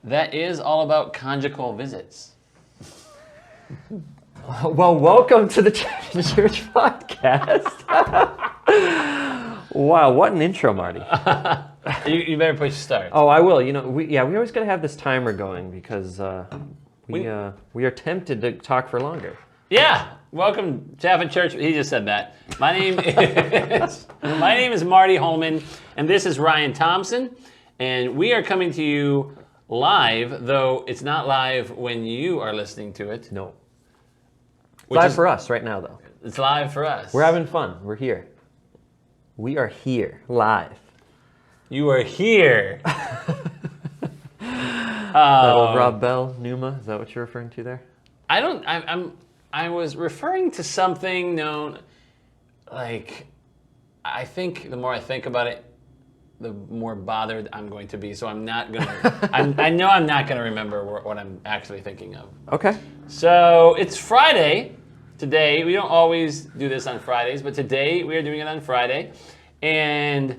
that is all about conjugal visits. Well, welcome to the Chaffin Church podcast. Wow, what an intro, Marty. You better push start. Oh, I will. You know, we always got to have this timer going because we are tempted to talk for longer. Yeah, welcome Chaffin Church. He just said that. My name is Marty Holman, and this is Ryan Thompson, and we are coming to you live, though it's not live when you are listening to it. No. Live for us right now, though. It's live for us. We're having fun. We're here. We are here, live. You are here. That old Rob Bell, Numa, is that what you're referring to there? I was referring to something known, like, I think the more I think about it, the more bothered I'm going to be. So I'm not going to, I know I'm not going to remember what I'm actually thinking of. Okay. So it's Friday today. We don't always do this on Fridays, but today we are doing it on Friday. And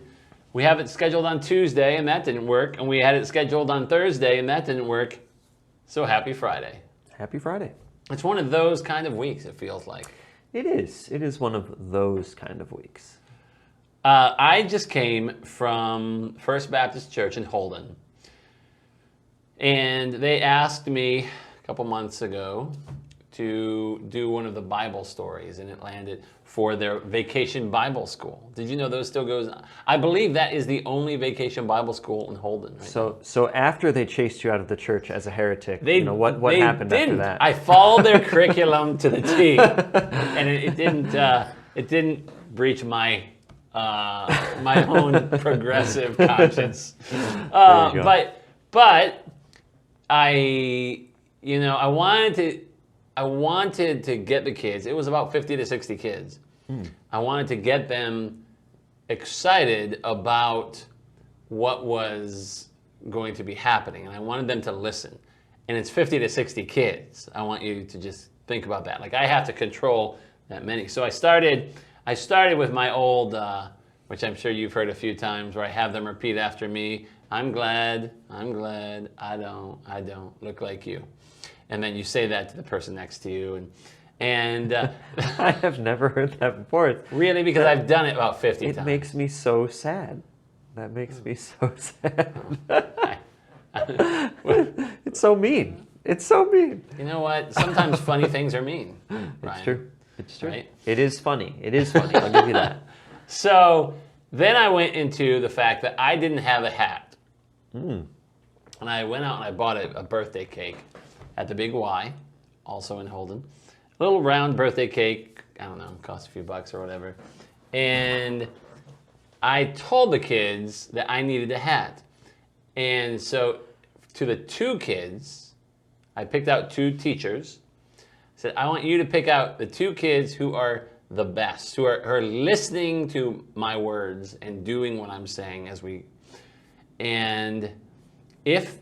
we have it scheduled on Tuesday, and that didn't work. And we had it scheduled on Thursday, and that didn't work. So happy Friday. Happy Friday. It's one of those kind of weeks, it feels like. It is. It is one of those kind of weeks. I just came from First Baptist Church in Holden. And they asked me a couple months ago to do one of the Bible stories, and it landed for their Vacation Bible School. Did you know those still goes on? I believe that is the only Vacation Bible School in Holden. Right So after they chased you out of the church as a heretic, what happened after that? I followed their curriculum to the T, and it didn't breach my own progressive conscience. But I wanted to get the kids. It was about 50 to 60 kids. I wanted to get them excited about what was going to be happening, and I wanted them to listen. And it's 50 to 60 kids. I want you to just think about that. Like, I have to control that many. So I started with my old, which I'm sure you've heard a few times, where I have them repeat after me. I'm glad, I don't look like you. And then you say that to the person next to you. And I have never heard that before. Really, because I've done it about 50 times. It makes me so sad. That makes me so sad. It's so mean. It's so mean. You know what? Sometimes funny things are mean, Ryan. It's true. It's true. Right? It is funny. It is funny. I'll give you that. So then I went into the fact that I didn't have a hat. And I went out and I bought a birthday cake at the Big Y, also in Holden. A little round birthday cake, I don't know, cost a few bucks or whatever. And I told the kids that I needed a hat. And so to the two kids, I picked out two teachers. Said, I want you to pick out the two kids who are the best, who are listening to my words and doing what I'm saying and if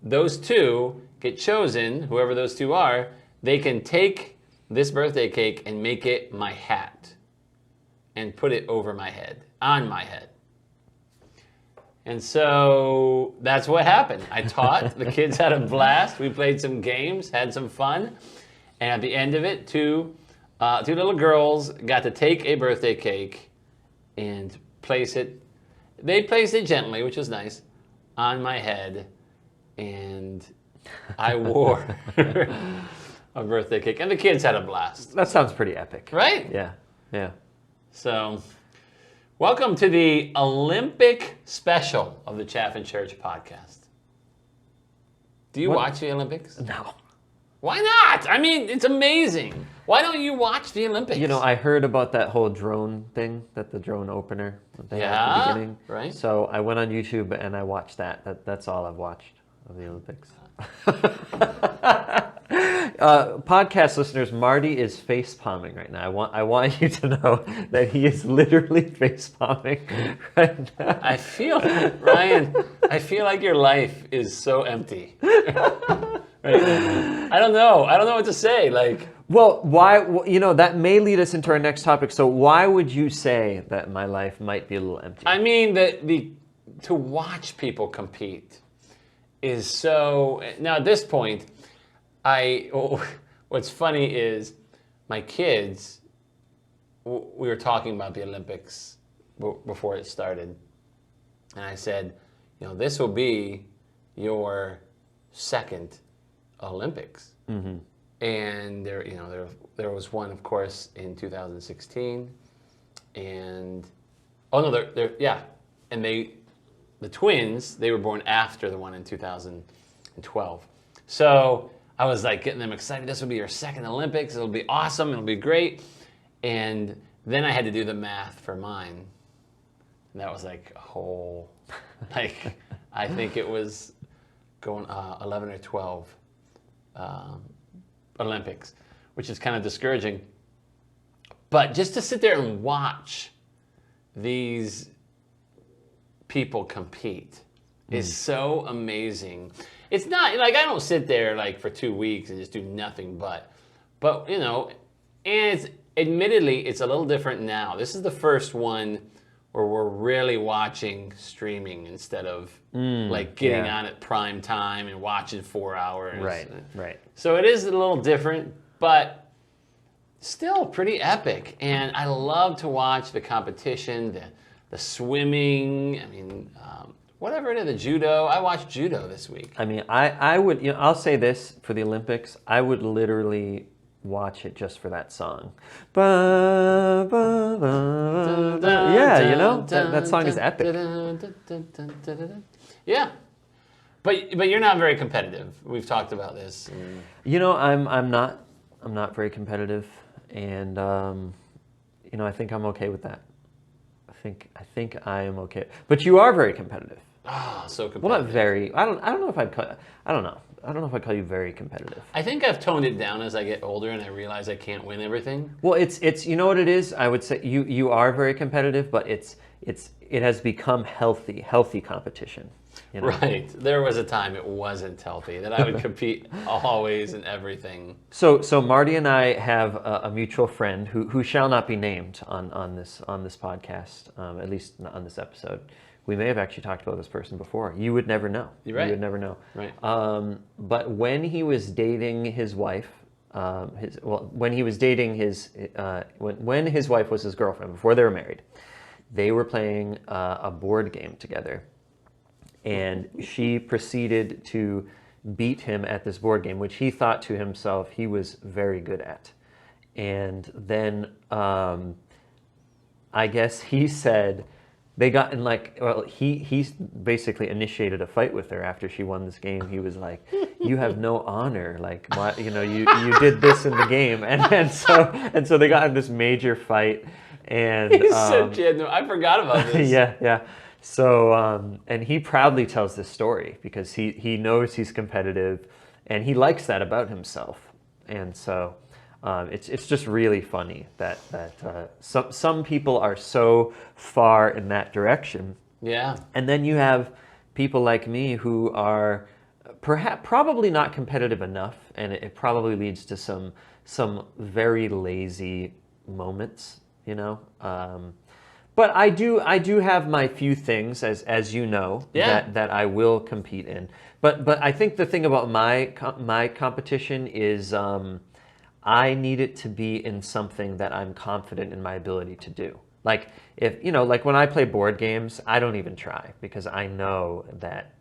those two get chosen, whoever those two are, they can take this birthday cake and make it my hat and put it over my head, on my head. And so that's what happened. I taught, the kids had a blast, we played some games, had some fun, and at the end of it, two little girls got to take a birthday cake and place it, they placed it gently, which was nice, on my head, and I wore a birthday cake, and the kids had a blast. That sounds pretty epic. Right? Yeah, yeah. So, welcome to the Olympic special of the Chaffin Church podcast. Do you watch the Olympics? No. Why not? I mean, it's amazing. Why don't you watch the Olympics? You know, I heard about that whole drone thing, the drone opener that they had at the beginning. Right. So I went on YouTube and I watched that. That's all I've watched of the Olympics. Podcast listeners, Marty is face palming right now. I want you to know that he is literally face palming right now. I feel, Ryan, I feel like your life is so empty. Right now. I don't know what to say. Like, well, why? You know, that may lead us into our next topic. So, why would you say that my life might be a little empty? I mean, to watch people compete is so. Now at this point, what's funny is my kids. We were talking about the Olympics before it started, and I said, this will be your second Olympics. Mm-hmm. And there was one, of course, in 2016, and and the twins, they were born after the one in 2012. So I was like getting them excited. This will be your second Olympics. It'll be awesome. It'll be great. And then I had to do the math for mine. And that was like a whole, I think it was going 11 or 12 Olympics, which is kind of discouraging. But just to sit there and watch these people compete is so amazing. It's not like I don't sit there like for 2 weeks and just do nothing but and it's admittedly it's a little different now. This is the first one where we're really watching streaming instead of getting on at prime time and watching 4 hours. Right. So it is a little different, but still pretty epic. And I love to watch the competition, the swimming. I mean, whatever it is, the judo. I watched judo this week. I mean, I would, I'll say this for the Olympics, I would literally watch it just for that song. Ba, ba, ba, ba. Yeah, that song is epic. Yeah. But you're not very competitive. We've talked about this. I'm not very competitive, and I think I'm okay with that. I think I am okay. But you are very competitive. So competitive. Well, not very. I don't know if I'd call. I don't know. I don't know if I'd call you very competitive. I think I've toned it down as I get older and I realize I can't win everything. Well, it's you know what it is. I would say you are very competitive, but it has become healthy competition. Right. There was a time it wasn't healthy, that I would compete always and everything. So Marty and I have a mutual friend who shall not be named on this podcast, at least on this episode. We may have actually talked about this person before. You would never know. You're right. You would never know. Right. But when he was dating his wife, when his wife was his girlfriend before they were married, they were playing a board game together. And she proceeded to beat him at this board game, which he thought to himself he was very good at. And then I guess he said they got in he basically initiated a fight with her after she won this game. He was like, "You have no honor. Like, you did this in the game," and so they got in this major fight. And He's so genuine. I forgot about this. Yeah. So, and he proudly tells this story because he knows he's competitive, and he likes that about himself. And so, it's just really funny that some people are so far in that direction. Yeah. And then you have people like me who are probably not competitive enough, and it probably leads to some very lazy moments, But I do have my few things, as you know, that I will compete in. But I think the thing about my competition is I need it to be in something that I'm confident in my ability to do. Like like when I play board games, I don't even try because I know that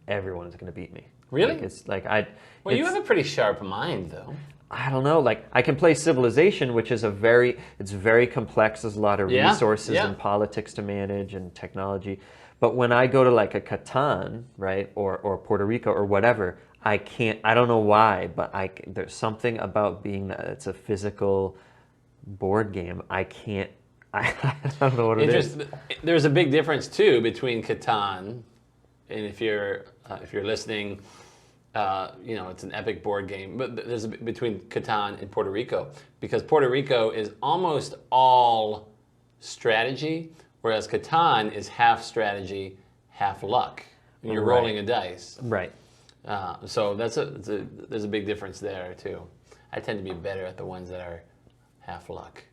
everyone is going to beat me. Really? You have a pretty sharp mind, though. I don't know. Like I can play Civilization, which is it's very complex. There's a lot of resources and politics to manage and technology. But when I go to like a Catan, right, or Puerto Rico or whatever, I can't. I don't know why, but there's something about being that it's a physical board game. I can't. I don't know what it is. There's a big difference too between Catan, and if you're listening. It's an epic board game, but there's between Catan and Puerto Rico, because Puerto Rico is almost all strategy, whereas Catan is half strategy, half luck. And you're rolling a dice. Right. So there's a big difference there too. I tend to be better at the ones that are half luck.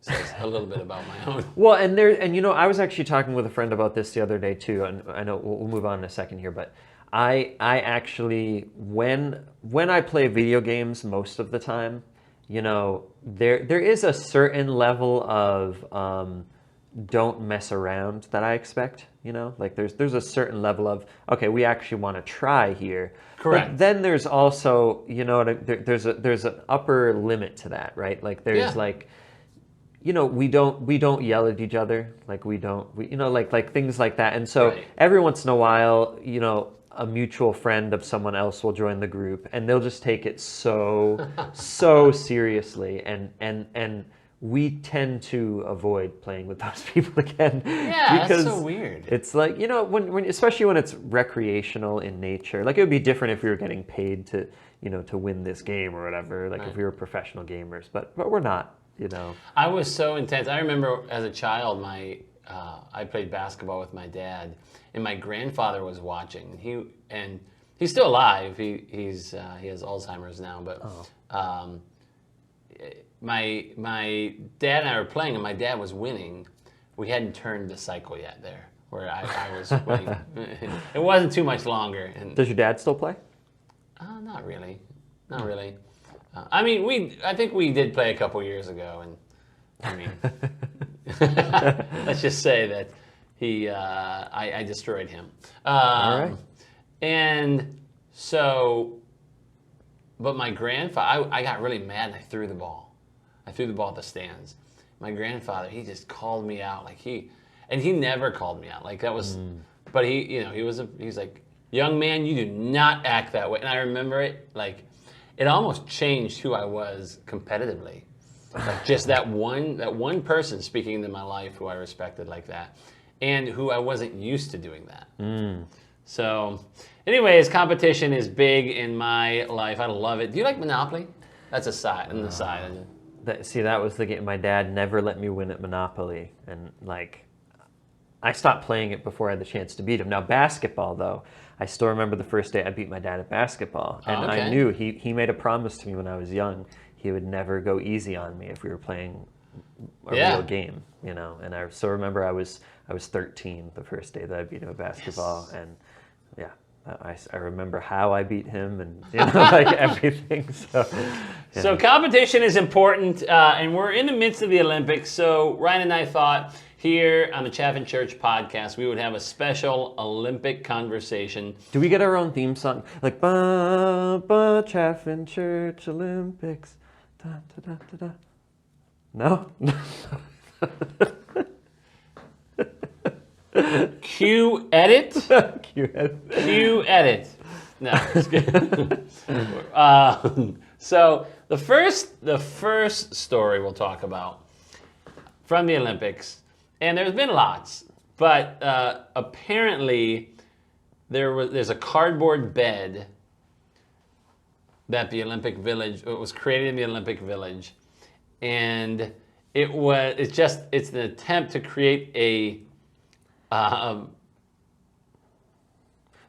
Says a little bit about my own. Well, and I was actually talking with a friend about this the other day too, and I know we'll move on in a second here, but I actually when I play video games most of the time, there is a certain level of don't mess around that I expect. Like there's a certain level of, okay, we actually want to try here. Correct. But then there's also, there's an upper limit to that, right? Like there's like, we don't yell at each other, like like things like that. And so every once in a while, a mutual friend of someone else will join the group, and they'll just take it so seriously, and we tend to avoid playing with those people again. Yeah, because that's so weird. It's like, when especially when it's recreational in nature. Like it would be different if we were getting paid to win this game or whatever. Like if we were professional gamers, but we're not. I was so intense. I remember as a child, I played basketball with my dad, and my grandfather was watching. He's still alive. He has Alzheimer's now, but my dad and I were playing, and my dad was winning. We hadn't turned the cycle yet there, where I was winning. It wasn't too much longer. And does your dad still play? Not really. Not really. I think we did play a couple years ago, and I mean, let's just say that I destroyed him. All right. And so, but my grandfather, I got really mad and I threw the ball. I threw the ball at the stands. My grandfather, he just called me out, he never called me out. Like that was, but he's like, young man, you do not act that way. And I remember it, like, it almost changed who I was competitively. Like just that one person speaking into my life who I respected like that, and who I wasn't used to doing that. So, anyways, competition is big in my life. I love it. Do you like Monopoly? That's a side. On the side. That was the game. My dad never let me win at Monopoly, and like, I stopped playing it before I had the chance to beat him. Now basketball, though, I still remember the first day I beat my dad at basketball, and I knew he made a promise to me when I was young. He would never go easy on me if we were playing a real game, And I still remember I was 13 the first day that I beat him at basketball, and yeah, I remember how I beat him and like everything. So competition is important, and we're in the midst of the Olympics. So Ryan and I thought here on the Chaffin Church podcast we would have a special Olympic conversation. Do we get our own theme song? Like ba ba Chaffin Church Olympics. Da, da, da, da, da. No? Cue edit. Cue edit. Cue edit. No, it's good. So the first story we'll talk about from the Olympics, and there's been lots, but apparently there's a cardboard bed that the Olympic Village, it was created in the Olympic Village, and it's an attempt to create a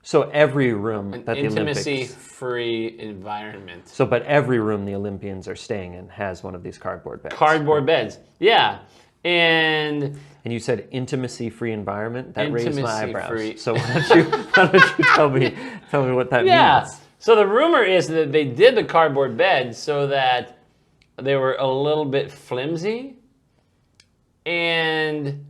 so every room that the Olympics, intimacy-free environment. So, but every room the Olympians are staying in has one of these cardboard beds. Cardboard beds, yeah, and you said intimacy-free environment. That raised my eyebrows. Free. So why don't you tell me what that means? So the rumor is that they did the cardboard beds so that they were a little bit flimsy, and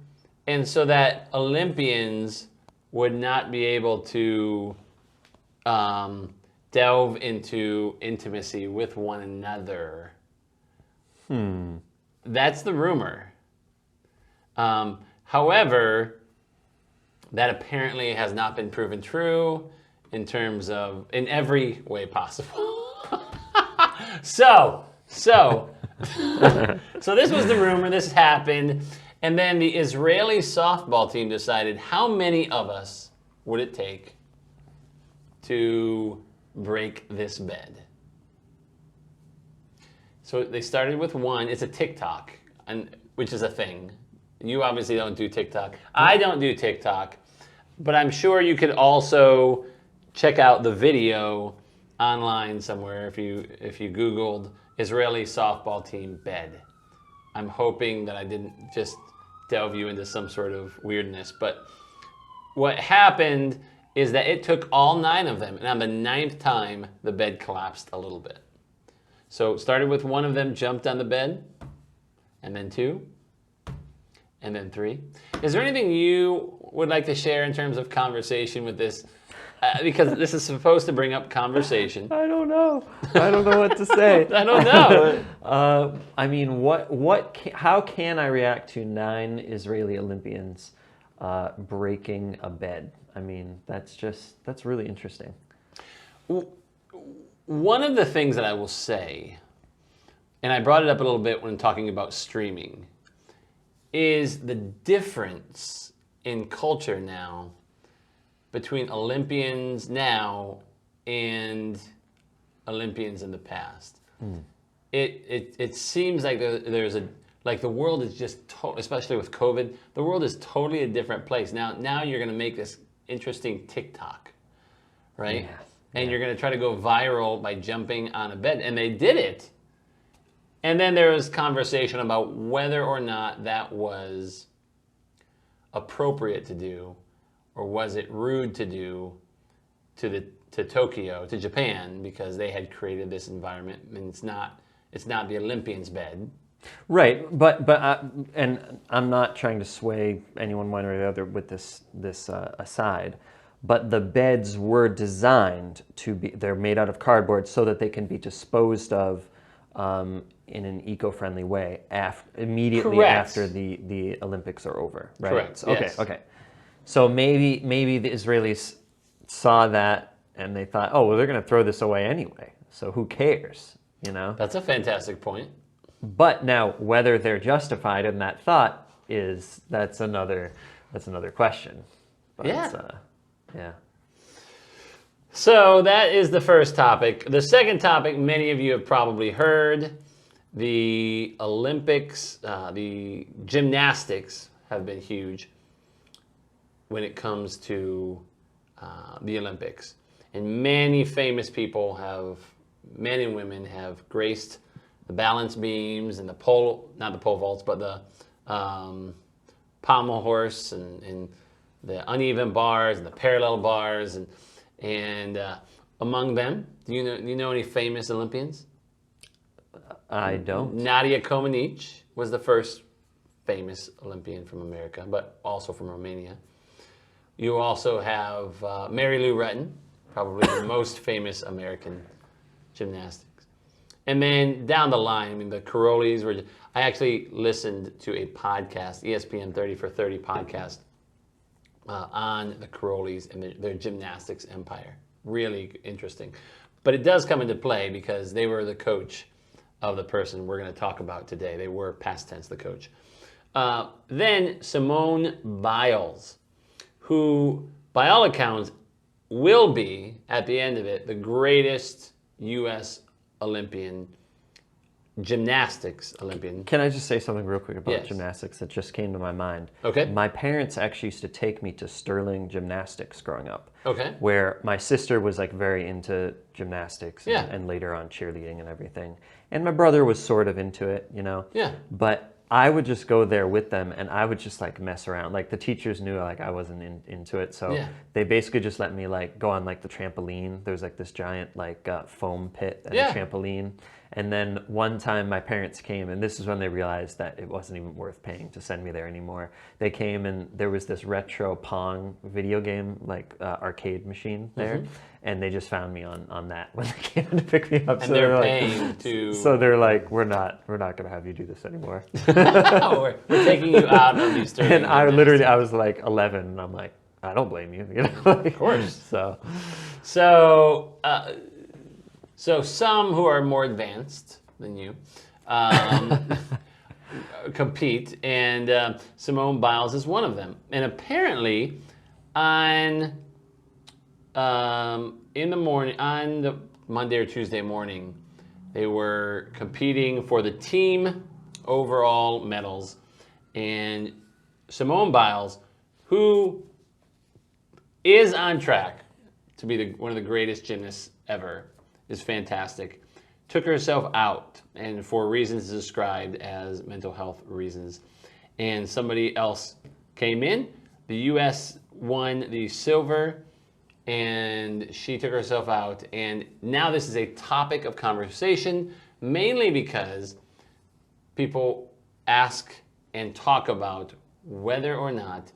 so that Olympians would not be able to delve into intimacy with one another. That's the rumor. However, that apparently has not been proven true in every way possible. So this was the rumor, this happened, and then the Israeli softball team decided how many of us would it take to break this bed. So they started with one. It's a TikTok, which is a thing. You obviously don't do TikTok. I don't do TikTok, but I'm sure you could also check out the video online somewhere if you Googled Israeli softball team bed. I'm hoping that I didn't just delve you into some sort of weirdness, but what happened is that it took all 9 of them, and on the 9th time, the bed collapsed a little bit. So it started with one of them jumped on the bed, and then 2, and then 3. Is there anything you would like to share in terms of conversation with this? Because this is supposed to bring up conversation. I don't know. I don't know what to say. I don't know. I mean, how can I react to 9 Israeli Olympians breaking a bed? I mean, that's really interesting. One of the things that I will say, and I brought it up a little bit when talking about streaming, is the difference in culture now between Olympians now and Olympians in the past. It seems like there's the world is just, especially with COVID, the world is totally a different place. Now you're going to make this interesting TikTok, right? Yeah. And you're going to try to go viral by jumping on a bed. And they did it. And then there was conversation about whether or not that was appropriate to do, or was it rude to do to Tokyo, to Japan, because they had created this environment, and it's not the Olympians' bed. Right, but and I'm not trying to sway anyone one or the other with this aside, but the beds were designed to be, they're made out of cardboard so that they can be disposed of in an eco-friendly way immediately Correct. after the Olympics are over, right? Correct, Okay, yes. okay. So maybe the Israelis saw that and they thought, oh, well, they're going to throw this away anyway, so who cares, you know? That's a fantastic point. But now, whether they're justified in that thought that's another question. But yeah. So that is the first topic. The second topic, many of you have probably heard. The Olympics, the gymnastics have been huge when it comes to the Olympics. And many famous people men and women have graced the balance beams and not the pole vaults, but the pommel horse and the uneven bars and the parallel bars and among them, do you know any famous Olympians? I don't. Nadia Comaneci was the first famous Olympian from America, but also from Romania. You also have Mary Lou Retton, probably the most famous American gymnastics. And then down the line, I mean, the Carolis were. I actually listened to a podcast, ESPN 30 for 30 podcast, on the Carolis and their gymnastics empire. Really interesting. But it does come into play because they were the coach of the person we're going to talk about today. They were, past tense, the coach. Then Simone Biles, who, by all accounts, will be, at the end of it, the greatest U.S. Olympian, gymnastics Olympian. Can I just say something real quick about Yes. gymnastics that just came to my mind? Okay. My parents actually used to take me to Sterling Gymnastics growing up. Okay. Where my sister was like very into gymnastics Yeah. and later on cheerleading and everything. And my brother was sort of into it, you know? Yeah. But I would just go there with them and I would just like mess around. Like the teachers knew like I wasn't into it. So Yeah. they basically just let me like go on like the trampoline. There's like this giant like foam pit and Yeah. a trampoline. And then one time my parents came, and this is when they realized that it wasn't even worth paying to send me there anymore. They came and there was this retro Pong video game, like arcade machine there. And they just found me on that when they came to pick me up. And So they're like, paying to... So they're like, we're not going to have you do this anymore. we're taking you out of these Sterling And I gymnastics. was like 11, and I'm like, I don't blame you. You know, like, Of course. So So some who are more advanced than you compete, and Simone Biles is one of them. And apparently, in the morning, on the Monday or Tuesday morning, they were competing for the team overall medals, and Simone Biles, who is on track to be one of the greatest gymnasts ever, is fantastic, took herself out, and for reasons described as mental health reasons. And somebody else came in. The U.S. won the silver and she took herself out. And now this is a topic of conversation, mainly because people ask and talk about whether or not,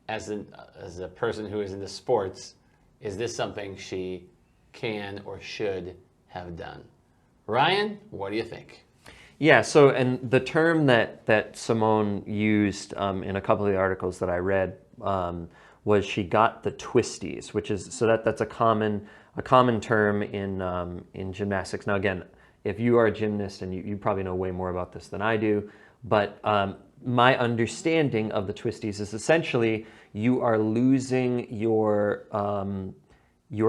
as a person who is into sports, is this something she can or should have done? Ryan, what do you think? Yeah, so, and the term that Simone used in a couple of the articles that I read was she got the twisties, which is, so that's a common term in gymnastics. Now again, if you are a gymnast, and you probably know way more about this than I do, but my understanding of the twisties is essentially you are losing your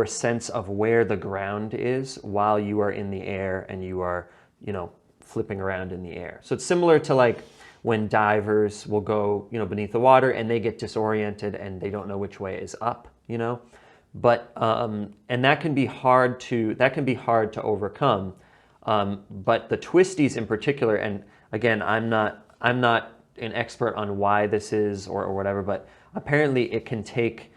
sense of where the ground is while you are in the air and you are, flipping around in the air. So it's similar to like when divers will go, beneath the water and they get disoriented and they don't know which way is up, But and that can be hard to overcome. But the twisties in particular, and again, I'm not an expert on why this is or whatever, but apparently it can take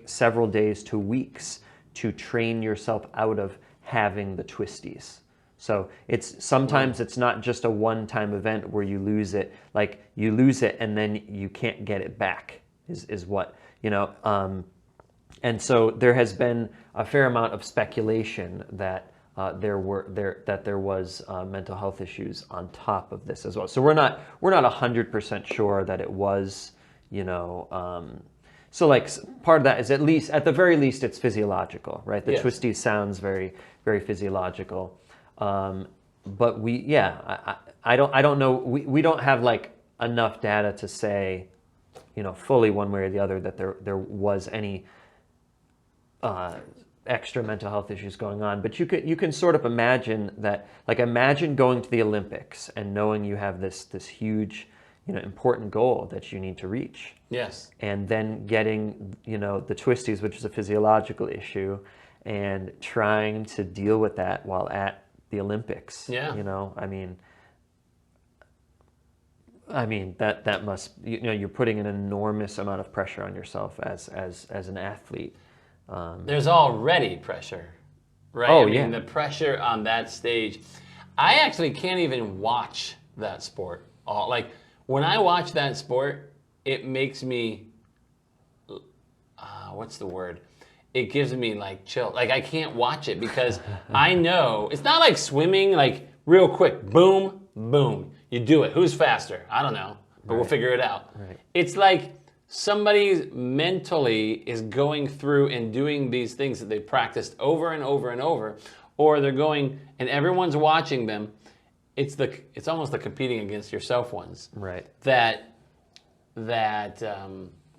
several days to weeks to train yourself out of having the twisties. So sometimes it's not just a one-time event where you lose it, like you lose it and then you can't get it back is what, and so there has been a fair amount of speculation that there was mental health issues on top of this as well. So we're not 100% sure that it was, so like part of that is at the very least it's physiological, right? The twisties sounds very, very physiological. But I don't know. We don't have like enough data to say, fully one way or the other that there was any extra mental health issues going on. But you can sort of imagine that, like imagine going to the Olympics and knowing you have this huge, important goal that you need to reach. Yes. And then getting, the twisties, which is a physiological issue, and trying to deal with that while at the Olympics. Yeah. I mean that must, you're putting an enormous amount of pressure on yourself as an athlete. There's already pressure, right? Oh, the pressure on that stage. I actually can't even watch that sport. Like when I watch that sport, it makes me, what's the word? It gives me like chill. Like I can't watch it because I know it's not like swimming, like real quick, boom, boom. You do it. Who's faster? I don't know, but we'll figure it out. Right. It's like somebody mentally is going through and doing these things that they practiced over and over and over, or they're going and everyone's watching them. It's almost the competing against yourself ones. Right. That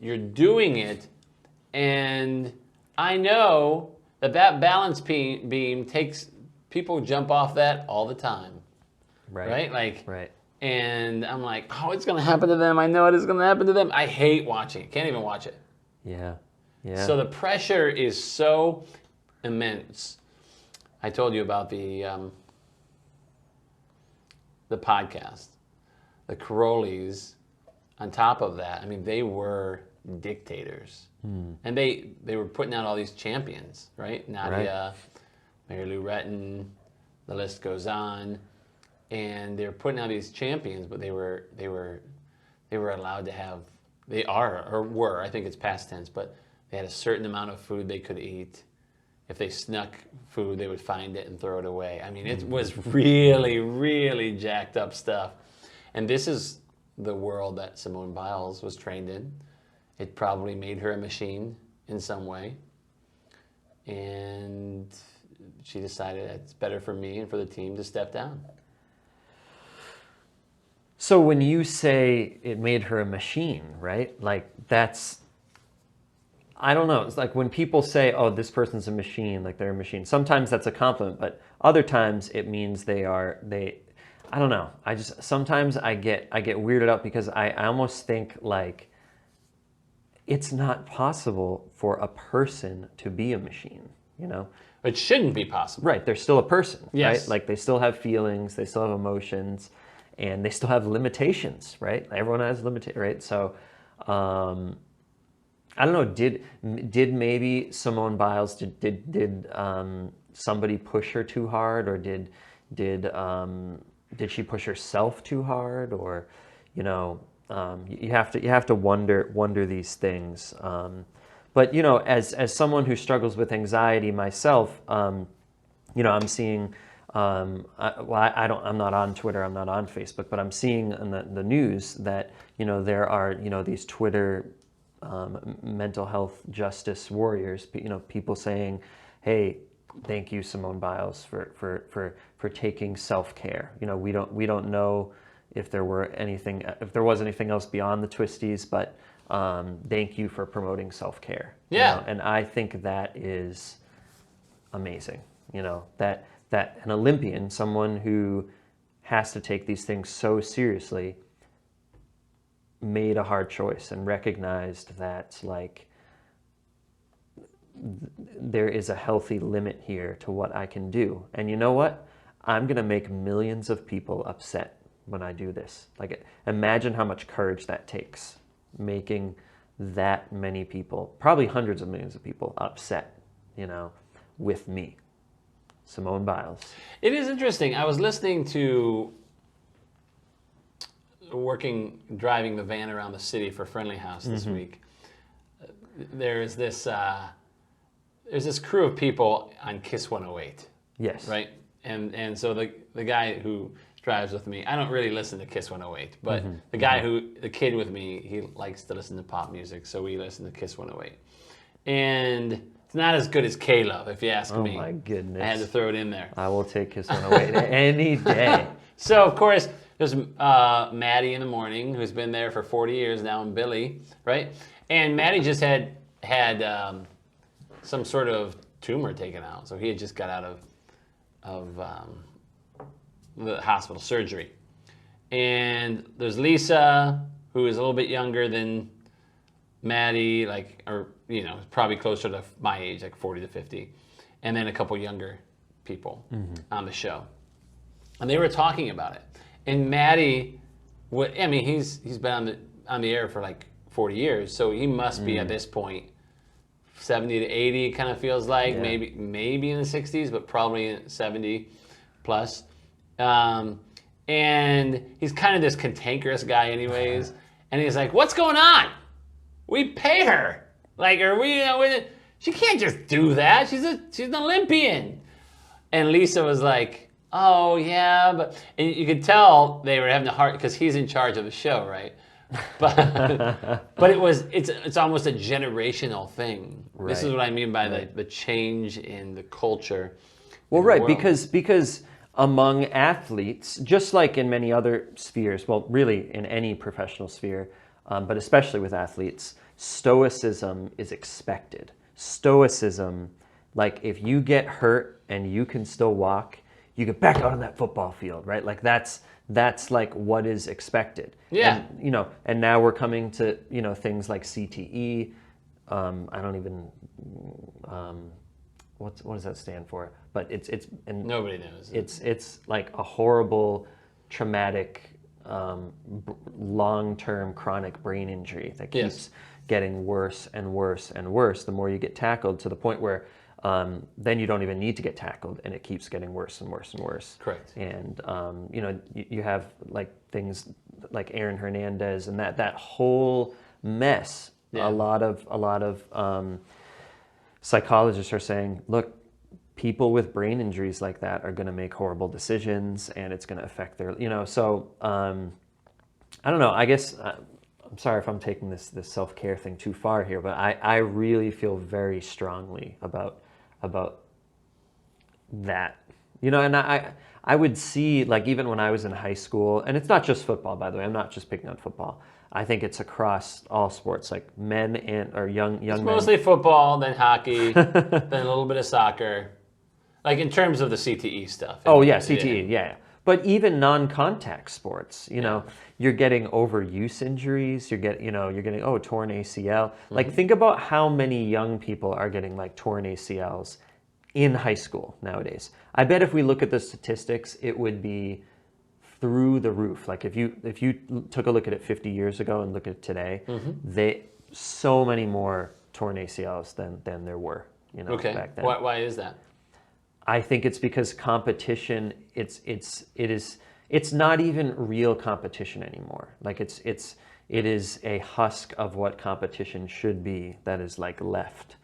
you're doing it, and I know that balance beam takes people jump off that all the time. Right? Like, right. And I'm like, oh, it's going to happen to them. I know it is going to happen to them. I hate watching it. Can't even watch it. Yeah. Yeah. So the pressure is so immense. I told you about the podcast. The Carollis, on top of that, they were dictators. And they were putting out all these champions, right? Nadia, Mary Lou Retton, the list goes on. And they're putting out these champions, but they were allowed to have, they are or were, I think it's past tense, but they had a certain amount of food they could eat. If they snuck food, they would find it and throw it away. It was really, really jacked up stuff. And this is the world that Simone Biles was trained in. It probably made her a machine in some way. And she decided it's better for me and for the team to step down. So when you say it made her a machine, right? Like that's, I don't know. It's like when people say, oh, this person's a machine, like they're a machine. Sometimes that's a compliment, but other times it means I don't know. Sometimes I get weirded out because I almost think like it's not possible for a person to be a machine, It shouldn't be possible. Right. They're still a person, yes. Right? Like they still have feelings, they still have emotions. And they still have limitations, right? Everyone has limitations, right? So, I I don't know. Did maybe Simone Biles did somebody push her too hard, or did she push herself too hard, or you have to wonder these things. But as someone who struggles with anxiety myself, I'm seeing. I'm not on Twitter. I'm not on Facebook, but I'm seeing in the news that there are these Twitter mental health justice warriors. People saying, "Hey, thank you, Simone Biles, for taking self-care." We don't know if there was anything else beyond the twisties, but thank you for promoting self-care. Yeah. And I think that is amazing. That an Olympian, someone who has to take these things so seriously, made a hard choice and recognized that there is a healthy limit here to what I can do. And you know what? I'm going to make millions of people upset when I do this. Imagine how much courage that takes, making that many people, probably hundreds of millions of people, upset, with me. Simone Biles. It is interesting. I was listening to driving the van around the city for Friendly House this week. There's this crew of people on Kiss 108. Yes. Right? And so the guy who drives with me, I don't really listen to Kiss 108, but the kid with me, he likes to listen to pop music, so we listen to Kiss 108. And it's not as good as K-Love, if you ask me. Oh my goodness. I had to throw it in there. I will take Kiss 108 any day. So, of course, there's Maddie in the morning, who's been there for 40 years now, and Billy, right? And Maddie just had some sort of tumor taken out. So he had just got out of the hospital surgery. And there's Lisa, who is a little bit younger than Maddie, probably closer to my age, like 40 to 50. And then a couple younger people on the show. And they were talking about it. And Maddie, he's been on the air for like 40 years, so he must be at this point 70 to 80, kind of feels like, maybe in the 60s, but probably in 70 plus. And he's kind of this cantankerous guy anyways. And he's like, "What's going on? We pay her. She can't just do that. She's an Olympian." And Lisa was like, "Oh yeah," and you could tell they were having a hard, because he's in charge of the show, right? But it's almost a generational thing. Right. This is what I mean by the change in the culture. Well, right, because among athletes, just like in many other spheres, well, really in any professional sphere, but especially with athletes, stoicism is expected. Stoicism, like if you get hurt and you can still walk, you get back out on that football field, right? Like that's like what is expected. Yeah. And now we're coming to, things like CTE. I don't even, what does that stand for? But and nobody knows. It's like a horrible, traumatic, long-term chronic brain injury that keeps getting worse and worse and worse the more you get tackled, to the point where then you don't even need to get tackled, and it keeps getting worse and worse and worse. Correct. And you have like things like Aaron Hernandez and that whole mess. Yeah. A lot of psychologists are saying, look, people with brain injuries like that are going to make horrible decisions, and it's going to affect their, So I don't know. I guess I'm sorry if I'm taking this self-care thing too far here, but I really feel very strongly about that, and I would see, like, even when I was in high school, and it's not just football, by the way, I'm not just picking on football. I think it's across all sports, like men or young it's men. Mostly football, then hockey, then a little bit of soccer, like in terms of the CTE stuff. Oh yeah, CTE, yeah. But even non-contact sports, you're getting overuse injuries. You're getting torn ACL. Like, think about how many young people are getting like torn ACLs in high school nowadays. I bet if we look at the statistics, it would be through the roof. Like if you took a look at it 50 years ago and look at it today, so many more torn ACLs than there were, back then. Why is that? I think it's because competition, it is not even real competition anymore. Like it is a husk of what competition should be that is like left.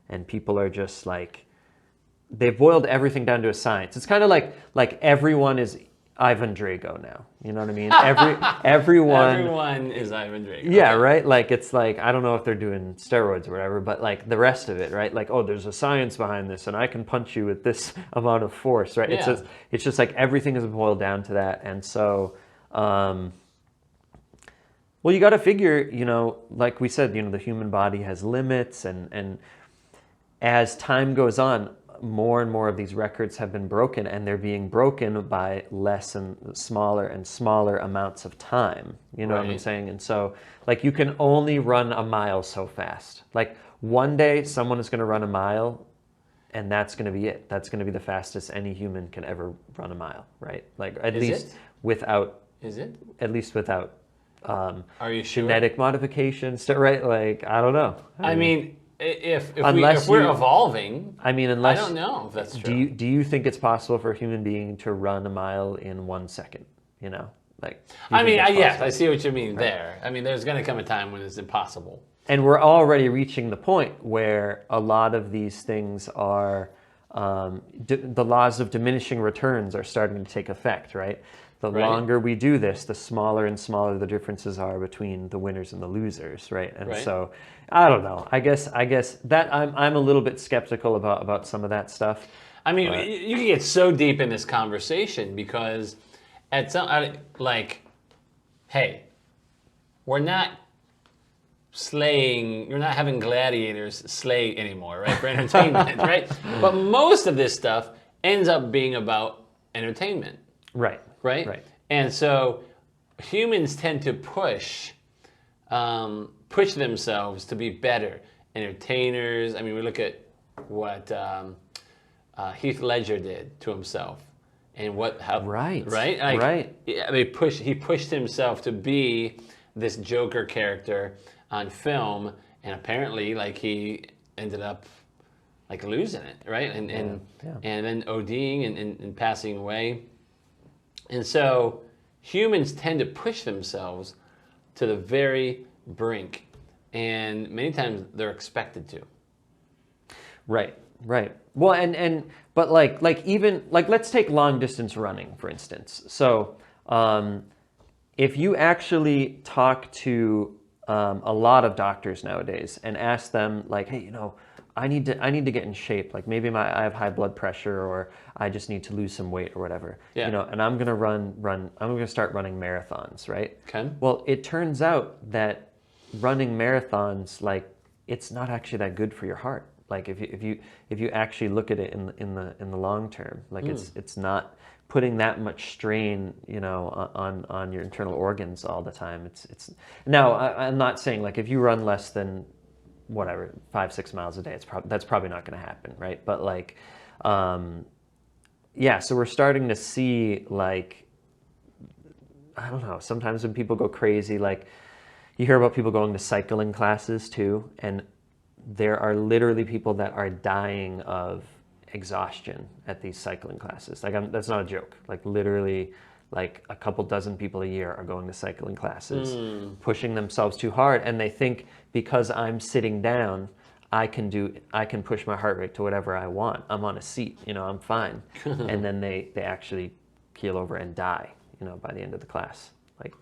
And people are just like, they've boiled everything down to a science. It's kind of like everyone is Ivan Drago now. You know what I mean? Everyone is Ivan Drago. Yeah, right? Like, it's like, I don't know if they're doing steroids or whatever, but like the rest of it, right? Like, oh, there's a science behind this and I can punch you with this amount of force, right? Yeah. It's just like everything is boiled down to that. And so, well, you got to figure, like we said, the human body has limits, and as time goes on, more and more of these records have been broken, and they're being broken by less and smaller amounts of time. You know what I'm saying? And so, like, you can only run a mile so fast. Like, one day someone is going to run a mile, and that's going to be it. That's going to be the fastest any human can ever run a mile, right? Like, at least without Are you sure? genetic modifications, right? Like, I don't know. I mean, if we're evolving, I don't know if that's true. Do you think it's possible for a human being to run a mile in 1 second? Like. Yes, I see what you mean there. I mean, there's going to come a time when it's impossible. And we're already reaching the point where a lot of these things are, the laws of diminishing returns are starting to take effect, right? The longer we do this, the smaller and smaller the differences are between the winners and the losers, right? And so, I don't know. I guess that I'm a little bit skeptical about some of that stuff. I mean, you can get so deep in this conversation because at some hey, we're not slaying. You're not having gladiators slay anymore, right? For entertainment, right? But most of this stuff ends up being about entertainment, right? Right. And so humans tend to push themselves to be better entertainers. I mean, we look at what Heath Ledger did to himself, and right. He pushed himself to be this Joker character on film, and apparently, like, he ended up like losing it, right? And then ODing and passing away. And so humans tend to push themselves to the very brink, and many times they're expected to. Right. Well, but even let's take long distance running, for instance. So if you actually talk to a lot of doctors nowadays and ask them, like, hey, I need to get in shape. Like, maybe I have high blood pressure, or I just need to lose some weight or whatever. Yeah. And I'm gonna I'm gonna start running marathons, right? Okay. Well, it turns out that running marathons, like, it's not actually that good for your heart. Like, if you actually look at it in the long term, like, it's not putting that much strain, on your internal organs all the time. It's now, I'm not saying, like, if you run less than 5-6 miles a day, that's probably not going to happen, right? But like, so we're starting to see, like, I don't know, sometimes when people go crazy, like, you hear about people going to cycling classes too, and there are literally people that are dying of exhaustion at these cycling classes. Like, that's not a joke. Like, literally, like, a couple dozen people a year are going to cycling classes, pushing themselves too hard, and they think, because I'm sitting down, I can push my heart rate to whatever I want. I'm on a seat, I'm fine. And then they actually keel over and die, by the end of the class. Like,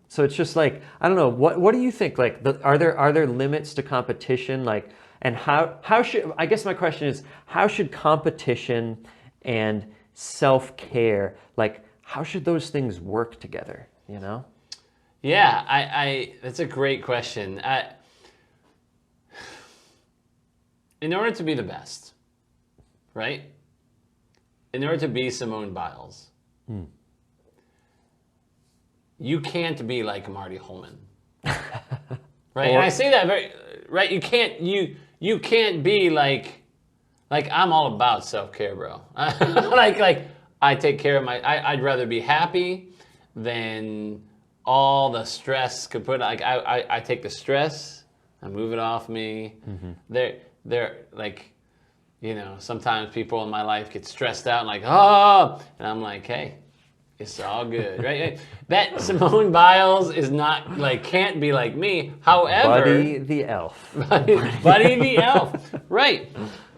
so it's just like, I don't know, what do you think? Like, are there limits to competition? Like, and how should, I guess my question is, how should competition and self-care, like, how should those things work together, Yeah, that's a great question. In order to be the best, right? In order to be Simone Biles, you can't be like Marty Holman, right? And I say that right. You can't be like I'm all about self-care, bro. like I take care of I'd rather be happy than all the stress could put. Like, I take the stress I move it off me. They're like, sometimes people in my life get stressed out and like, oh, and I'm like, hey, it's all good, right? That Simone Biles is not like, can't be like me. However, Buddy the elf. Buddy the elf, right?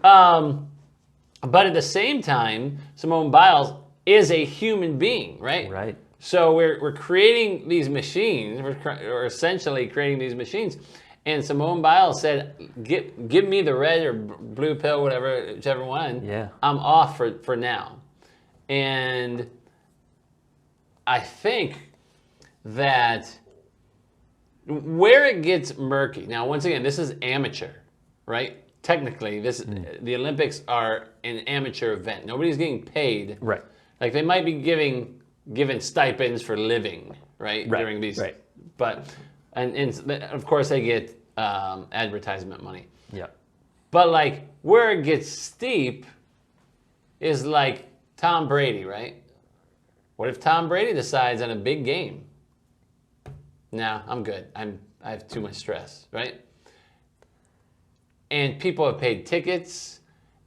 But at the same time, Simone Biles is a human being, right? Right. So we're creating these machines. We're essentially creating these machines. And Simone Biles said, "Give me the red or blue pill, whatever, whichever one. Yeah. I'm off for now." And I think that where it gets murky. Now, once again, this is amateur, right? Technically, the Olympics are an amateur event. Nobody's getting paid. Right. Like they might be given stipends for living, right? During these, right. But and of course they get advertisement money. Yeah. But like where it gets steep is like Tom Brady, right? What if Tom Brady decides on a big game? No, I'm good. I have too much stress, right? And people have paid tickets,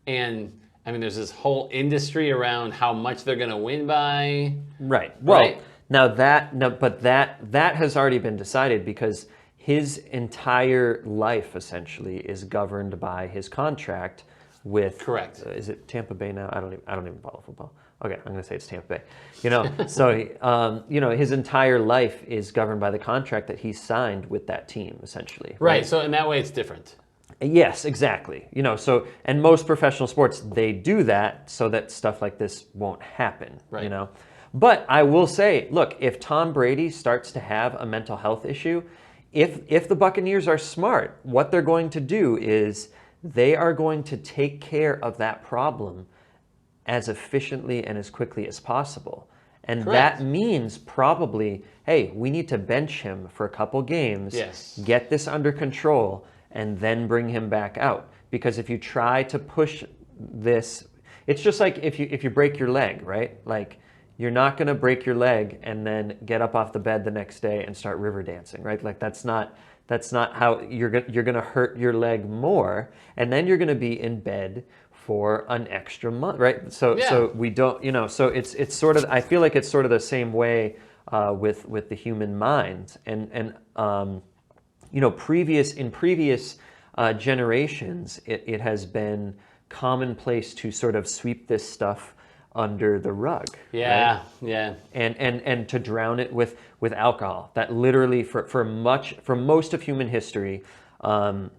and I mean, there's this whole industry around how much they're going to win by. Right. Well, right? now but that has already been decided because his entire life essentially is governed by his contract with. Correct. Is it Tampa Bay now? I don't even follow football. Okay, I'm going to say it's Tampa Bay. So his entire life is governed by the contract that he signed with that team, essentially. Right. So in that way, it's different. Yes, exactly. And most professional sports, they do that so that stuff like this won't happen. Right. But I will say, look, if Tom Brady starts to have a mental health issue, if the Buccaneers are smart, what they're going to do is they are going to take care of that problem as efficiently and as quickly as possible. And Correct. that means probably, hey, we need to bench him for a couple games, Yes. get this under control, and then bring him back out. Because if you try to push this, it's just like if you break your leg, right? Like you're not going to break your leg and then get up off the bed the next day and start river dancing, right? Like that's not how you're going to hurt your leg more, and then you're going to be in bed for an extra month, right? So we don't, so it's sort of, I feel like it's sort of the same way with the human mind, and in previous generations, it has been commonplace to sort of sweep this stuff under the rug. Yeah, right? yeah. And to drown it with alcohol. That literally for most of human history, Mental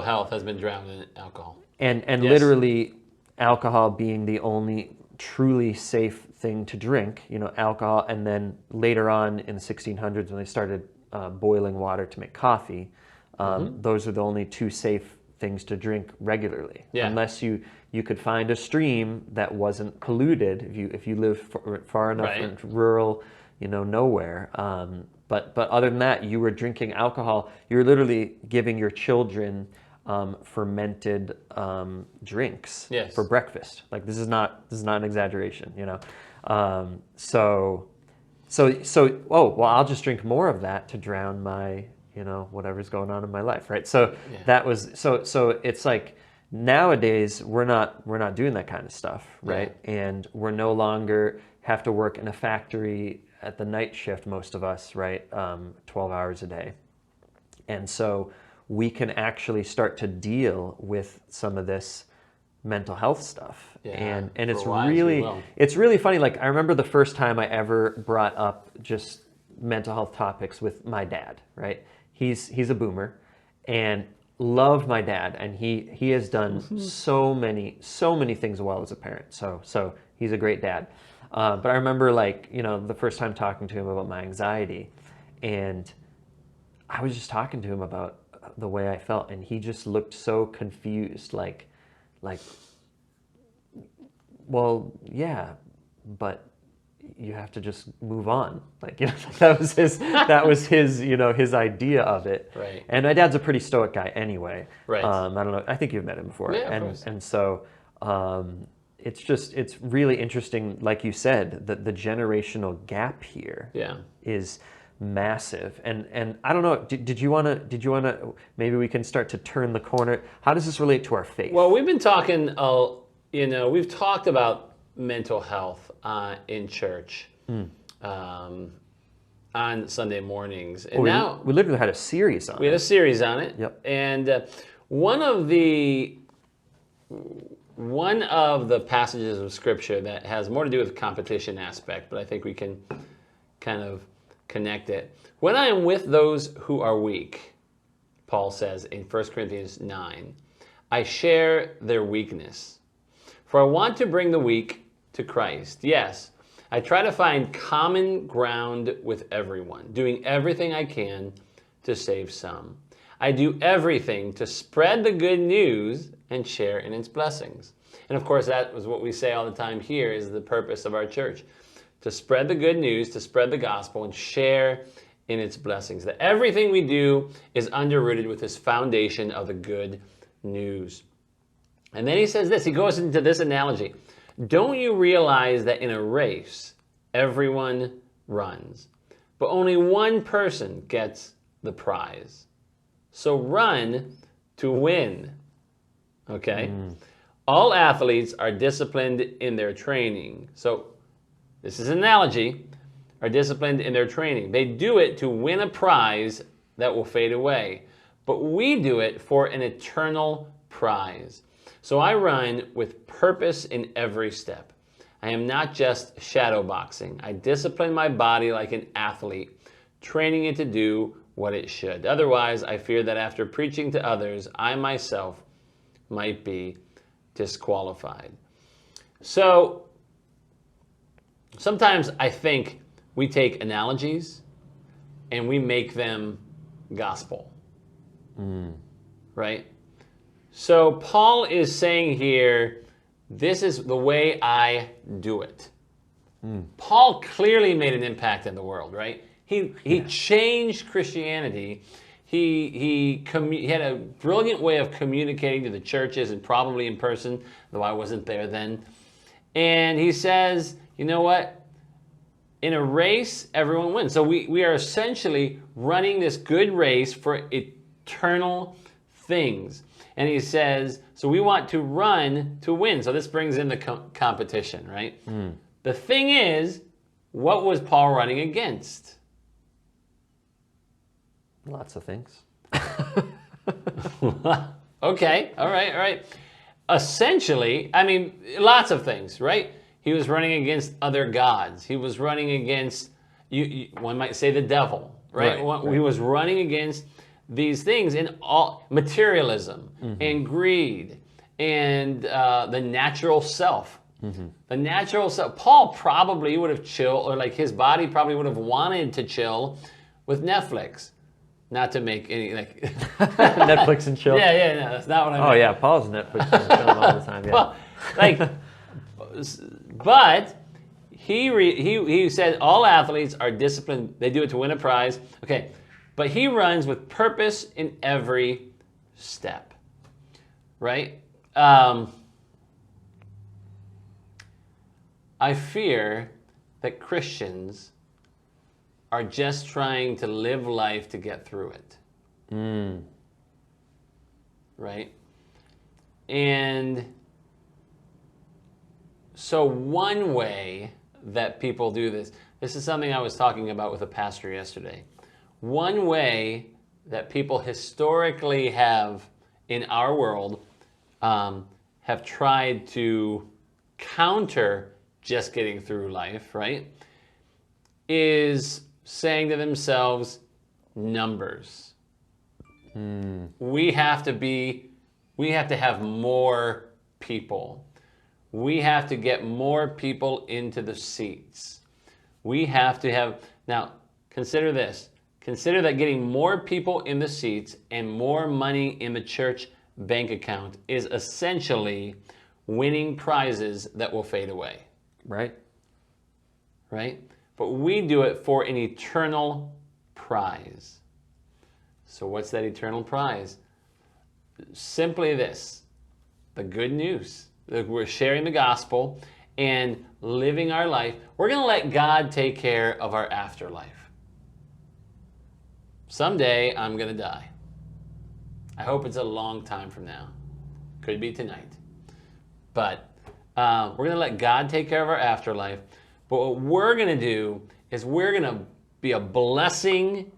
health has been drowned in alcohol. And Yes. literally alcohol being the only truly safe thing to drink, alcohol, and then later on in the 1600s when they started boiling water to make coffee, those are the only two safe things to drink regularly. Yeah. Unless you could find a stream that wasn't polluted if you live far enough Right. in rural, nowhere. But other than that, you were drinking alcohol. You're literally giving your children fermented drinks Yes. for breakfast. Like this is not an exaggeration, So I'll just drink more of that to drown my whatever's going on in my life, right? So that was so it's like nowadays we're not doing that kind of stuff, right? Yeah. And we're no longer have to work in a factory at the night shift, most of us, right? 12 hours a day. And so we can actually start to deal with some of this mental health stuff. Yeah, And it's for a while, we will. really funny. Like I remember the first time I ever brought up just mental health topics with my dad, right? He's a boomer and loved my dad, and he has done so many things well as a parent. So he's a great dad. But I remember the first time talking to him about my anxiety, and I was just talking to him about the way I felt, and he just looked so confused, like, well, yeah, but you have to just move on. That was his his idea of it. Right. And my dad's a pretty stoic guy anyway. Right. I don't know. I think you've met him before. Yeah, of course. And so it's really interesting, like you said, that the generational gap here Yeah. is massive. And I don't know, did you want to, maybe we can start to turn the corner. How does this relate to our faith? Well, we've been talking, we've talked about mental health in church on Sunday mornings. And now we literally had a series on it. We had a series on it. Yep. And one of the passages of Scripture that has more to do with the competition aspect, but I think we can kind of connect it. When I am with those who are weak, Paul says in 1 Corinthians 9, I share their weakness. For I want to bring the weak to Christ. Yes, I try to find common ground with everyone, doing everything I can to save some. I do everything to spread the good news and share in its blessings. And of course, that was what we say all the time here, is the purpose of our church, to spread the good news, to spread the gospel, and share in its blessings. That everything we do is underrooted with this foundation of the good news. And then he says this, he goes into this analogy. Don't you realize that in a race, everyone runs, but only one person gets the prize? So run to win. Okay? All athletes are disciplined in their training. So this is an analogy, are disciplined in their training. They do it to win a prize that will fade away, but we do it for an eternal prize. So I run with purpose in every step. I am not just shadow boxing. I discipline my body like an athlete, training it to do what it should. Otherwise, I fear that after preaching to others, I myself might be disqualified. So sometimes I think we take analogies and we make them gospel. Right? So Paul is saying here, this is the way I do it. Paul clearly made an impact in the world, right? He changed Christianity. He had a brilliant way of communicating to the churches, and probably in person, though I wasn't there then. And he says, you know what? In a race, everyone wins. So we are essentially running this good race for eternal things. And he says, so we want to run to win. So this brings in the competition, right? The thing is, what was Paul running against? Lots of things. Okay, all right. Essentially, I mean, lots of things, right? He was running against other gods. He was running against, one might say, the devil, right? He was running against these things in all materialism and greed and the natural self. The natural self. Paul probably would have chilled, or like his body probably would have wanted to chill with Netflix. Not to make any like Netflix and chill. Yeah, no, that's not what I meant. Oh yeah, Paul's Netflix and chill all the time. Yeah. Well, but he said all athletes are disciplined. They do it to win a prize. Okay, but he runs with purpose in every step. Right? I fear that Christians are just trying to live life to get through it. Right? And so one way that people do this is something I was talking about with a pastor yesterday. One way that people historically have in our world have tried to counter just getting through life, right, is saying to themselves, numbers. We have to have more people. We have to get more people into the seats. We have to have, now consider this. Consider that getting more people in the seats and more money in the church bank account is essentially winning prizes that will fade away. Right? Right? But we do it for an eternal prize. So what's that eternal prize? Simply this, the good news. We're sharing the gospel and living our life. We're going to let God take care of our afterlife. someday I'm going to die. I hope it's a long time from now. Could be tonight. But we're going to let God take care of our afterlife. But what we're going to do is we're going to be a blessing.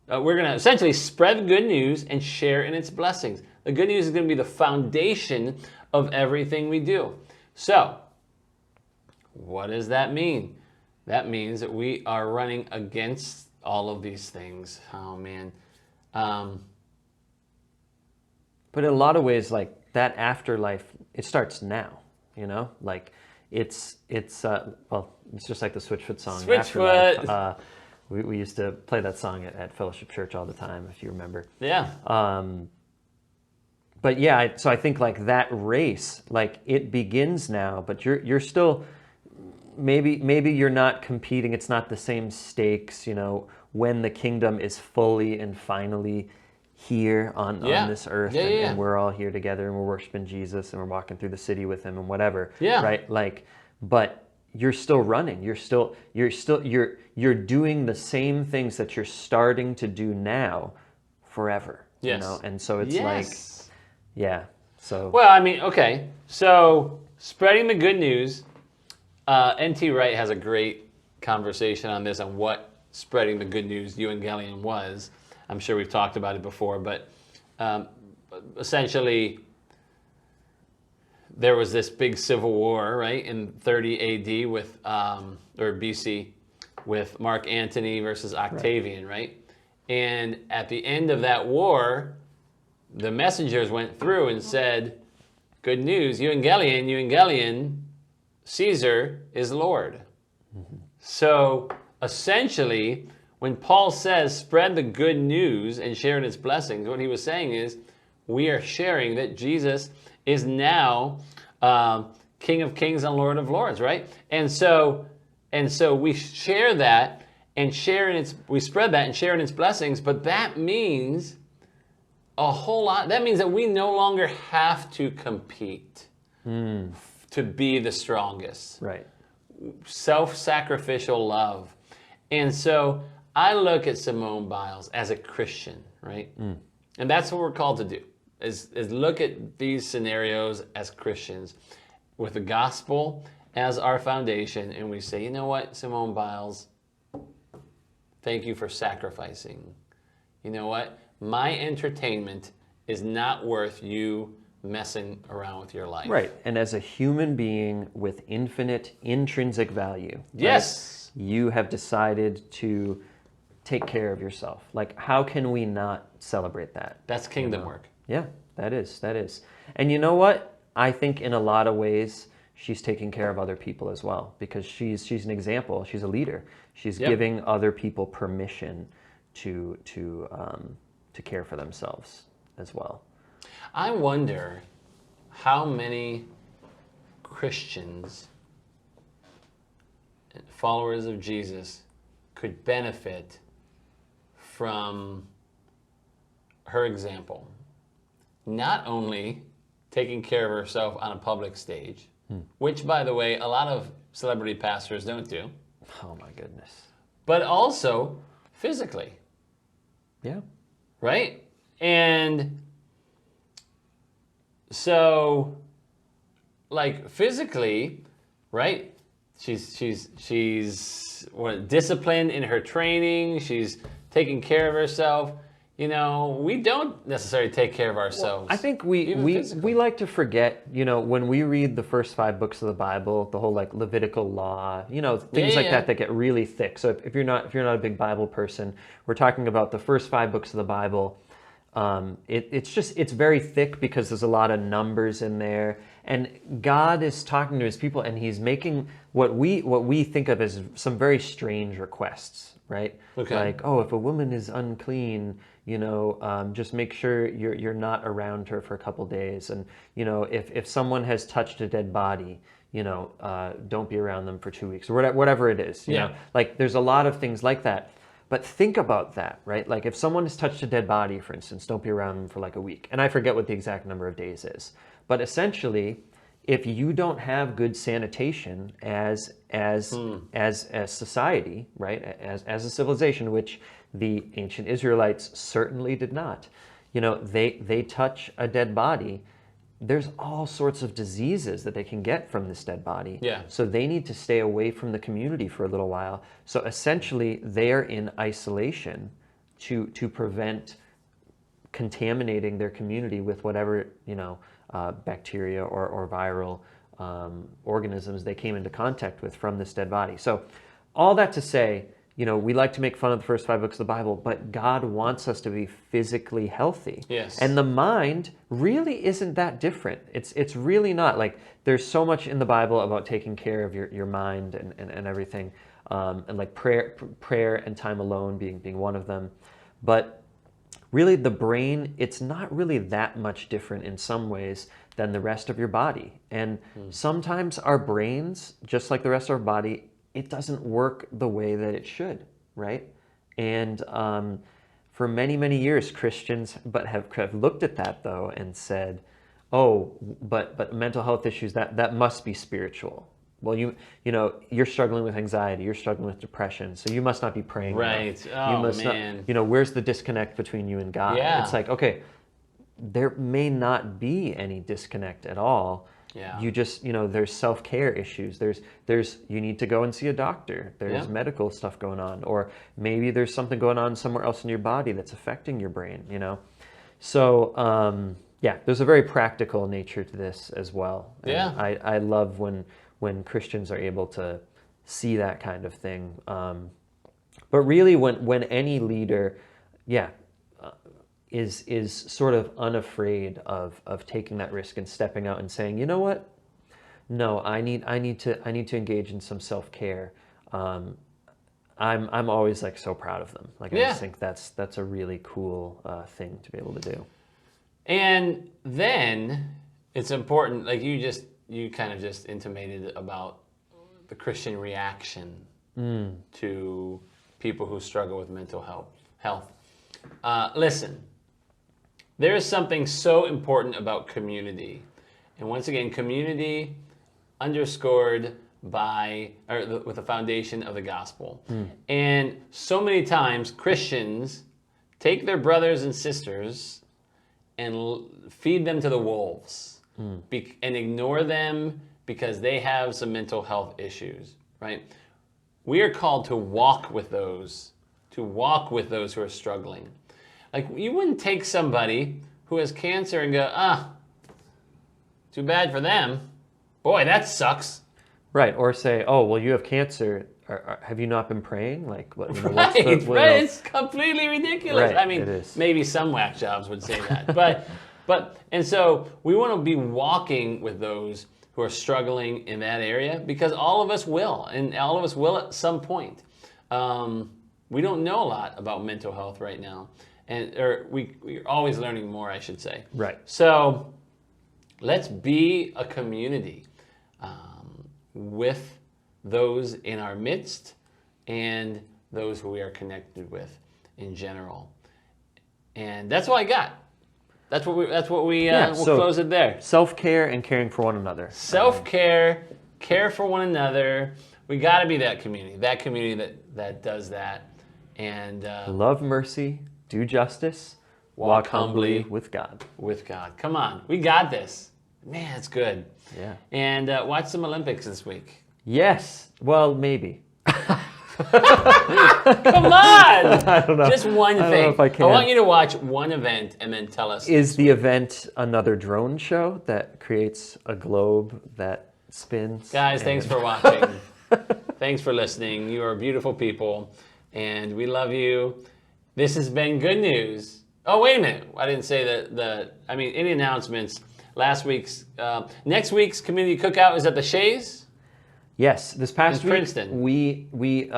We're going to essentially spread the good news and share in its blessings. The good news is going to be the foundation of everything we do. So, what does that mean? That means that we are running against all of these things. Oh, man. But in a lot of ways, like that afterlife, it starts now, you know? Like it's well, it's just like the Switchfoot song, Switchfoot. Afterlife. We used to play that song at Fellowship Church all the time, if you remember. Yeah. But yeah, so I think like that race, like it begins now, but you're still, maybe you're not competing. It's not the same stakes, you know, when the kingdom is fully and finally here on this earth, and we're all here together and we're worshiping Jesus and we're walking through the city with him and whatever. Yeah. Right. Like, but you're still running. You're doing the same things that you're starting to do now forever. Yes. You know? And so it's like, yeah. So. Well, I mean, okay. So spreading the good news. N.T. Wright has a great conversation on this, on what spreading the good news evangelion was. I'm sure we've talked about it before, but essentially there was this big civil war, right, in 30 A.D. with, or B.C., with Mark Antony versus Octavian, right? And at the end of that war, the messengers went through and said, good news, evangelion, Caesar is Lord. Mm-hmm. So essentially, when Paul says spread the good news and share in its blessings, what he was saying is we are sharing that Jesus is now King of Kings and Lord of Lords, right? And so we share that and we spread that and share in its blessings, but that means a whole lot. That means that we no longer have to compete to be the strongest. Right. Self-sacrificial love. And so I look at Simone Biles as a Christian, right? And that's what we're called to do, is look at these scenarios as Christians with the gospel as our foundation. And we say, you know what, Simone Biles, thank you for sacrificing. You know what? My entertainment is not worth you messing around with your life. Right. And as a human being with infinite intrinsic value, yes, right, you have decided to take care of yourself. Like, how can we not celebrate that? That's kingdom work. Yeah, that is. And you know what? I think in a lot of ways, she's taking care of other people as well, because she's an example. She's a leader. She's giving other people permission to care for themselves as well. I wonder how many Christians, followers of Jesus, could benefit from her example. Not only taking care of herself on a public stage, which, by the way, a lot of celebrity pastors don't do. Oh my goodness. But also physically. Yeah. Right? And so, like, physically, right? She's disciplined in her training. She's taking care of herself. You know, we don't necessarily take care of ourselves. Well, I think we like to forget, you know, when we read the first 5 books of the Bible, the whole like Levitical law, you know, things that get really thick. So if you're not a big Bible person, we're talking about the first 5 books of the Bible. It's very thick because there's a lot of numbers in there, and God is talking to his people, and he's making what we think of as some very strange requests, right? Okay. Like, oh, if a woman is unclean, you know, just make sure you're not around her for a couple days, and you know, if someone has touched a dead body, you know, don't be around them for 2 weeks, or whatever it is. You know? Like there's a lot of things like that. But think about that, right? Like if someone has touched a dead body, for instance, don't be around them for like a week. And I forget what the exact number of days is. But essentially, if you don't have good sanitation as society, right, as a civilization, which the ancient Israelites certainly did not, they touch a dead body, there's all sorts of diseases that they can get from this dead body. Yeah. So they need to stay away from the community for a little while. So essentially, they are in isolation to prevent contaminating their community with whatever, bacteria or viral organisms they came into contact with from this dead body. So all that to say, we like to make fun of the first 5 books of the Bible, but God wants us to be physically healthy. Yes. And the mind really isn't that different. It's really not. Like, there's so much in the Bible about taking care of your mind and everything, and like prayer and time alone being one of them. But really, the brain, it's not really that much different in some ways than the rest of your body. And sometimes our brains, just like the rest of our body, it doesn't work the way that it should, right? And for many, many years, Christians have looked at that, though, and said, oh, but mental health issues, that must be spiritual. Well, you're struggling with anxiety, you're struggling with depression, so you must not be praying. Right. Enough. You must man. Not, where's the disconnect between you and God? Yeah. It's like, okay, there may not be any disconnect at all. Yeah. You just, there's self-care issues. There's you need to go and see a doctor. There's medical stuff going on, or maybe there's something going on somewhere else in your body that's affecting your brain, So, there's a very practical nature to this as well. And yeah. I love when Christians are able to see that kind of thing. But really, when any leader, is sort of unafraid of taking that risk and stepping out and saying, you know what? No, I need to engage in some self-care. I'm always like so proud of them. Like, I just think that's a really cool thing to be able to do. And then it's important, like you kind of just intimated about the Christian reaction to people who struggle with mental health. Listen, there is something so important about community. And once again, community underscored with the foundation of the gospel. And so many times Christians take their brothers and sisters and feed them to the wolves and ignore them because they have some mental health issues, right? We are called to walk with those who are struggling. Like, you wouldn't take somebody who has cancer and go, too bad for them. Boy, that sucks. Right, or say, oh, well, you have cancer. Have you not been praying? Like, what, right. It's completely ridiculous. Right, I mean, maybe some whack jobs would say that, and so we want to be walking with those who are struggling in that area, because all of us will, and all of us will at some point. We don't know a lot about mental health right now, or we're always learning more, I should say. Right. So let's be a community with those in our midst and those who we are connected with in general. And that's all I got. That's what we we'll close it there. Self-care and caring for one another. Self-care, care for one another. We got to be that community that does that. And love mercy, do justice, walk humbly with God. With God. Come on. We got this. Man, it's good. Yeah. And watch some Olympics this week. Yes. Well, maybe. Come on! I don't know. Just one thing. I don't know if I can. I want you to watch one event and then tell us. Is the event another drone show that creates a globe that spins? Guys, thanks for watching. Thanks for listening. You are beautiful people, and we love you. This has been Good News. Oh, wait a minute. I didn't say any announcements. Next week's community cookout is at the Shays. Yes, this past week Princeton. we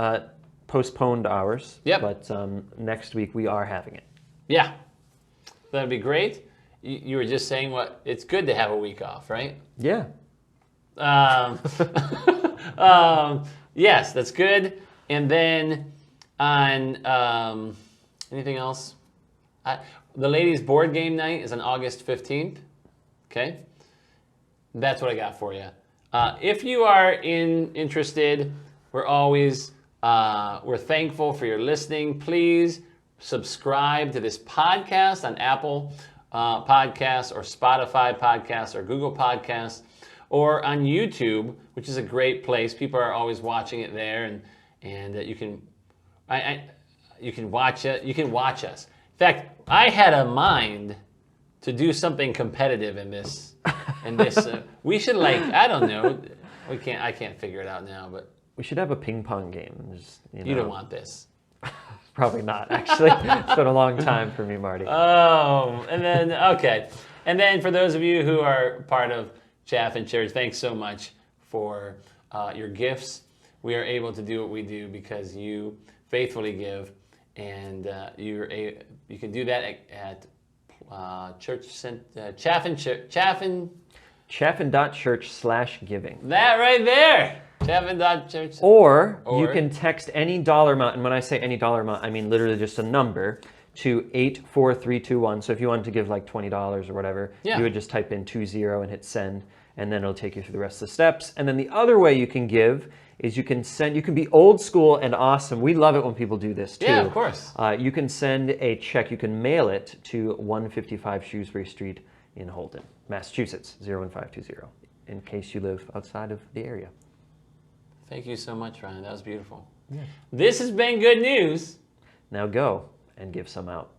postponed ours. Yep. But next week we are having it. Yeah, that'd be great. You were just saying it's good to have a week off, right? Yeah. Yes, that's good. And then on anything else? The ladies' board game night is on August 15th. Okay. That's what I got for you. If you are interested, we're thankful for your listening. Please subscribe to this podcast on Apple Podcasts or Spotify Podcasts or Google Podcasts or on YouTube, which is a great place. People are always watching it there, and you can watch it. You can watch us. In fact, I had a mind to do something competitive in this. We should I don't know. I can't figure it out now, but we should have a ping pong game. Just, you don't want this. Probably not, actually. It's been a long time for me, Marty. Oh, and then, okay. And then for those of you who are part of Chaffin Church, thanks so much for your gifts. We are able to do what we do because you faithfully give, and you can do that at Chaffin.church/giving. That right there. Chaffin.church. Or you can text any dollar amount, and when I say any dollar amount, I mean literally just a number, to 84321. So if you wanted to give like $20 or whatever, you would just type in 20 and hit send, and then it'll take you through the rest of the steps. And then the other way you can give is you can be old school and awesome. We love it when people do this too. Yeah, of course. You can send a check, you can mail it to 155 Shrewsbury Street in Holden, Massachusetts, 01520, in case you live outside of the area. Thank you so much, Ryan. That was beautiful. Yeah. This has been good news. Now go and give some out.